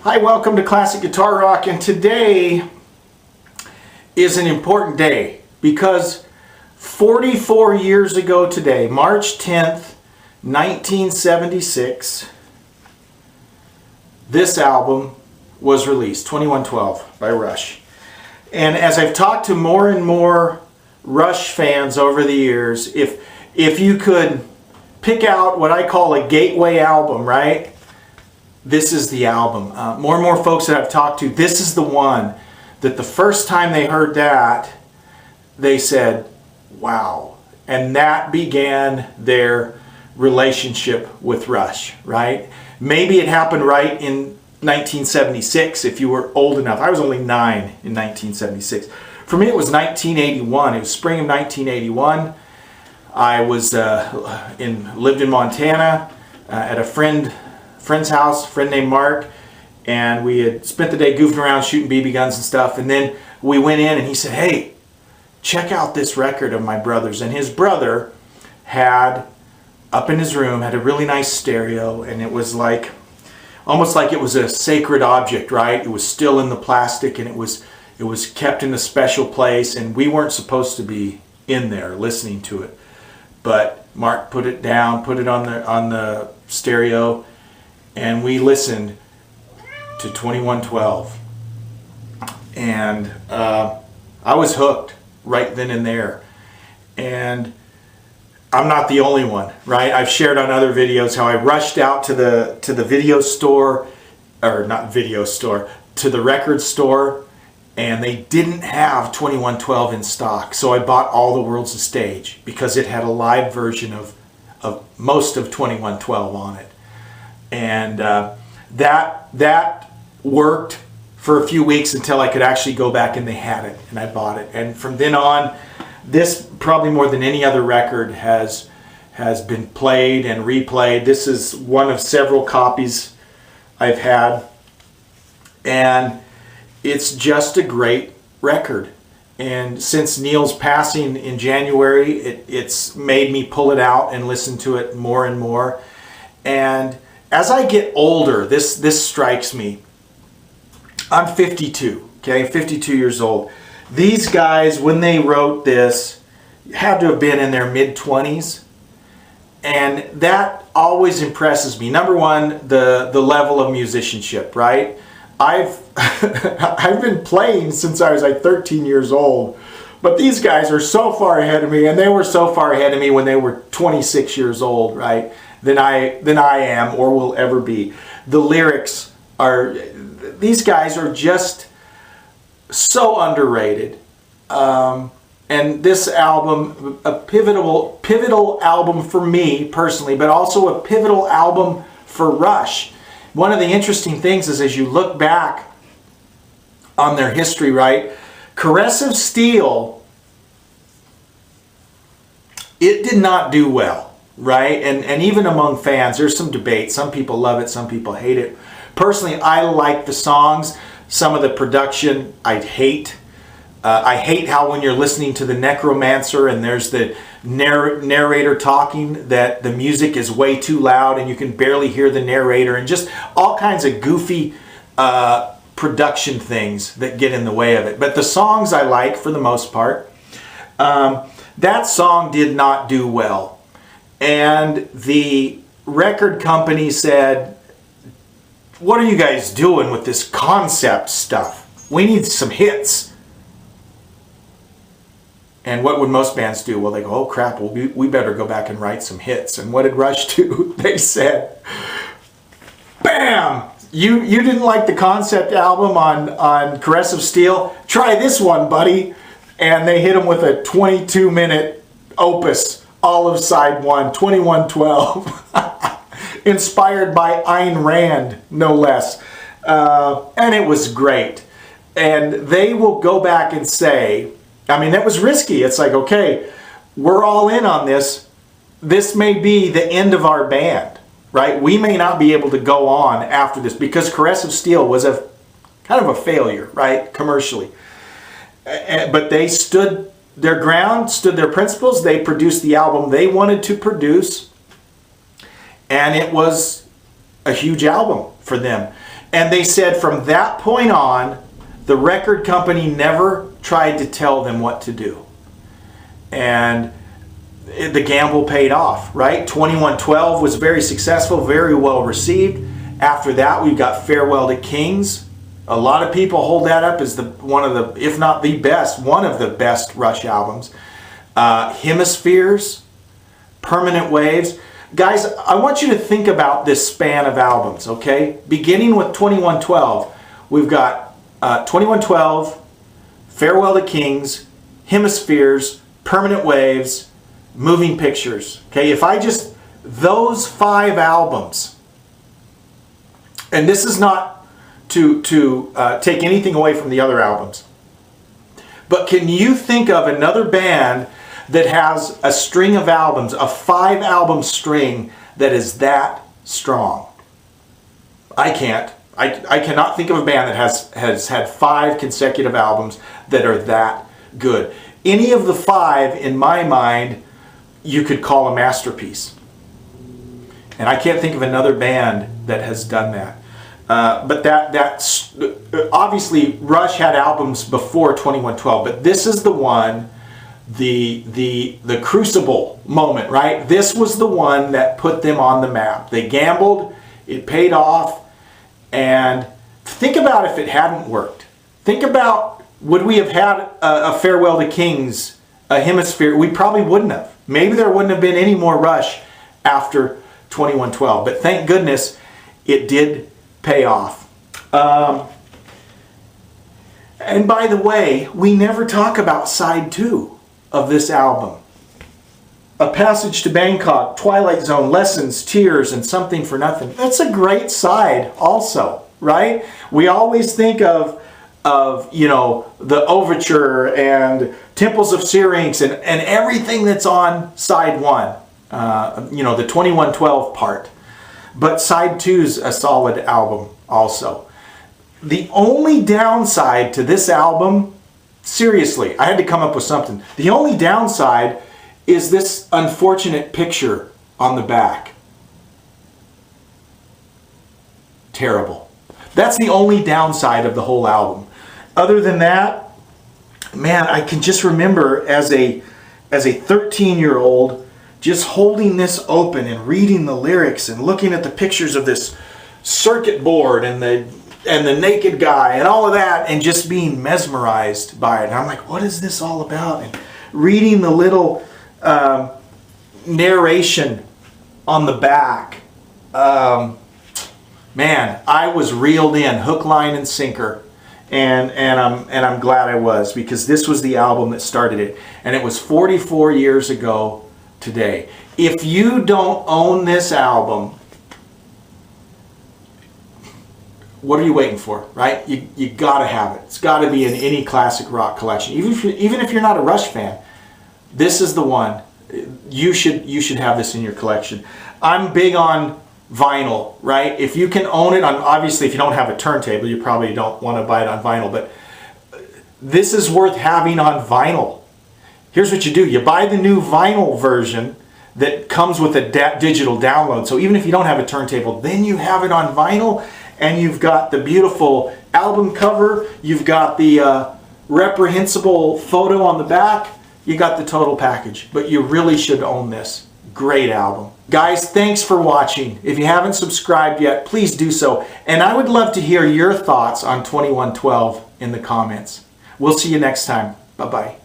Hi, welcome to Classic Guitar Rock, and today is an important day because 44 years ago today, March 10th, 1976, this album was released, 2112 by Rush. And as I've talked to more and more Rush fans over the years, if you could pick out what I call a gateway album, right? This is the album. More and more folks that I've talked to, this is the one that the first time they heard that, they said, wow. And that began their relationship with Rush, right? Maybe it happened right in 1976 if you were old enough. I was only 9 in 1976. For me, it was 1981. It was spring of 1981. I was lived in Montana at a friend's house, a friend named Mark, and we had spent the day goofing around shooting BB guns and stuff. And then we went in and he said, hey, check out this record of my brother's. And his brother had, up in his room, had a really nice stereo, and it was like, almost like it was a sacred object, right? It was still in the plastic, and it was kept in a special place, and we weren't supposed to be in there listening to it. But Mark put it down, put it on the stereo, and we listened to 2112. And I was hooked right then and there. And I'm not the only one, right? I've shared on other videos how I rushed out to the video store, or not video store, to the record store, and they didn't have 2112 in stock. So I bought All the World's a Stage because it had a live version of most of 2112 on it. And that worked for a few weeks until I could actually go back and they had it, and I bought it. And from then on, this, probably more than any other record, has been played and replayed. This is one of several copies I've had, and it's just a great record. And since Neil's passing in January, it's made me pull it out and listen to it more and more. And as I get older, this strikes me. I'm 52, okay, 52 years old. These guys, when they wrote this, had to have been in their mid-20s. And that always impresses me. Number one, the level of musicianship, right? I've been playing since I was like 13 years old. But these guys are so far ahead of me, and they were so far ahead of me when they were 26 years old, right? Than I am or will ever be. The lyrics are, these guys are just so underrated. And this album, a pivotal album for me personally, but also a pivotal album for Rush. One of the interesting things is, as you look back on their history, right? Caress of Steel, it did not do well, right? And even among fans, there's some debate. Some people love it, some people hate it. Personally, I like the songs. Some of the production I hate. I hate how when you're listening to the Necromancer and there's the narrator talking, that the music is way too loud and you can barely hear the narrator, and just all kinds of goofy production things that get in the way of it. But the songs I like for the most part. That song did not do well. And the record company said, what are you guys doing with this concept stuff? We need some hits. And what would most bands do? Well, they go, oh crap, well, we better go back and write some hits. And what did Rush do? They said, bam! You didn't like the concept album on Caress of Steel? Try this one, buddy. And they hit him with a 22-minute opus, all of side one, 2112. Inspired by Ayn Rand, no less. And it was great. And they will go back and say, I mean, that was risky. It's like, okay, we're all in on this. This may be the end of our band, right? We may not be able to go on after this, because Caress of Steel was a kind of a failure, right, commercially. But they stood their ground, stood their principles. They produced the album they wanted to produce, and it was a huge album for them. And they said from that point on, the record company never tried to tell them what to do. And the gamble paid off, right? 2112 was very successful, very well received. After that, we've got Farewell to Kings. A lot of people hold that up as one of the, if not the best, one of the best Rush albums. Hemispheres, Permanent Waves. Guys, I want you to think about this span of albums, okay? Beginning with 2112, we've got 2112, Farewell to Kings, Hemispheres, Permanent Waves, Moving Pictures. Okay, if I just, those 5 albums, and this is not to take anything away from the other albums, but can you think of another band that has a string of albums, a 5-album string that is that strong? I can't. I cannot think of a band that has had 5 consecutive albums that are that good. Any of the 5, in my mind, you could call a masterpiece. And I can't think of another band that has done that. But that's obviously Rush had albums before 2112, but this is the one, the crucible moment, right? This was the one that put them on the map. They gambled, it paid off, and think about if it hadn't worked. Think about, would we have had a Farewell to Kings, a Hemisphere? We probably wouldn't have. Maybe there wouldn't have been any more Rush after 2112, but thank goodness it did pay off. And by the way, we never talk about side 2 of this album. A Passage to Bangkok, Twilight Zone, Lessons, Tears, and Something for Nothing. That's a great side also, right? We always think of you know, the Overture and Temples of Syrinx and everything that's on side 1. You know, the 2112 part. But side 2's a solid album also. The only downside to this album, seriously, I had to come up with something. The only downside is this unfortunate picture on the back. Terrible. That's the only downside of the whole album. Other than that, man, I can just remember as a 13-year-old just holding this open and reading the lyrics and looking at the pictures of this circuit board and the naked guy and all of that, and just being mesmerized by it. And I'm like, what is this all about? And reading the little narration on the back. Man, I was reeled in, hook, line, and sinker. And I'm glad I was, because this was the album that started it. And it was 44 years ago today. If you don't own this album, what are you waiting for, right? You gotta have it. It's gotta be in any classic rock collection. Even if you're not a Rush fan, this is the one. You should have this in your collection. I'm big on vinyl, right? If you can own it on, obviously if you don't have a turntable, you probably don't want to buy it on vinyl, but this is worth having on vinyl. Here's what you do. You buy the new vinyl version that comes with a digital download. So even if you don't have a turntable, then you have it on vinyl, and you've got the beautiful album cover, you've got the reprehensible photo on the back, you got the total package. But you really should own this. Great album. Guys, thanks for watching. If you haven't subscribed yet, please do so. And I would love to hear your thoughts on 2112 in the comments. We'll see you next time. Bye-bye.